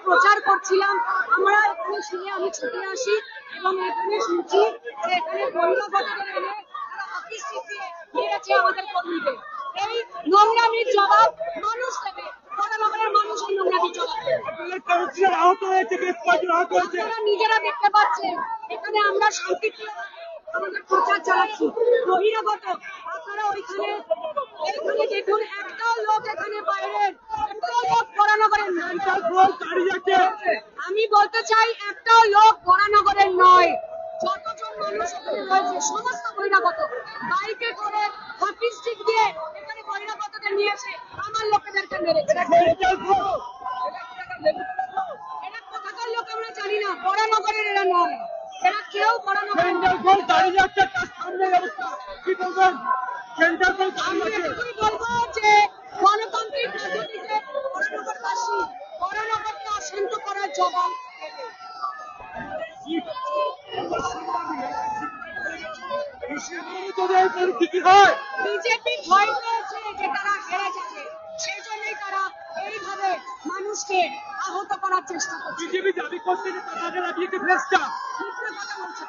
প্রচার করছিলাম, আমরা এখানে শুনে আমি ছুটে আসি এবং এখানে শুনছি যে এখানে বহিরাগতদের এনে তারা হকি স্টিক দিয়ে মেরেছে আমাদের কর্মীদের। এই নোংরামির জবাব মানুষ দেবে, বরানগরের মানুষ এই নোংরামির জবাব দেবে। আপনারা নিজেরা দেখতে পাচ্ছেন এখানে আমরা শান্তিপ্রিয় আমাদের প্রচার চালাচ্ছি। বহিরাগত আপনারা ওইখানে দেখুন, একটাও লোক এখানে বাইরের, একটাও লোক বরানগরের নয়। আমি বলতে চাই একটাও লোক বরানগরের নয়। যতজন মানুষ এখানে রয়েছে সমস্ত বহিরাগত, বাইকে করে হকি স্টিক দিয়ে এখানে বহিরাগতদের নিয়েছে, আমার লোকেদেরকে মেরেছে। এরা কোথাকার লোক আমরা জানি না, বরানগরের এরা নয়, এরা কেউ বরানগরের নয়। আমি এটুকুই বলবো যে গণতান্ত্রিক পদ্ধতিতে বরানগরবাসী বরানগরকে অশান্ত করার জবাব দেবে। বিজেপি ভয় পেয়েছে যে তারা হেরে যাবে, সেই জন্যই তারা এইভাবে মানুষকে আহত করার চেষ্টা করছে। বিজেপি দাবি করছে যে তারা লাগিয়েছে ফেসটা। মিথ্যা কথা বলছে।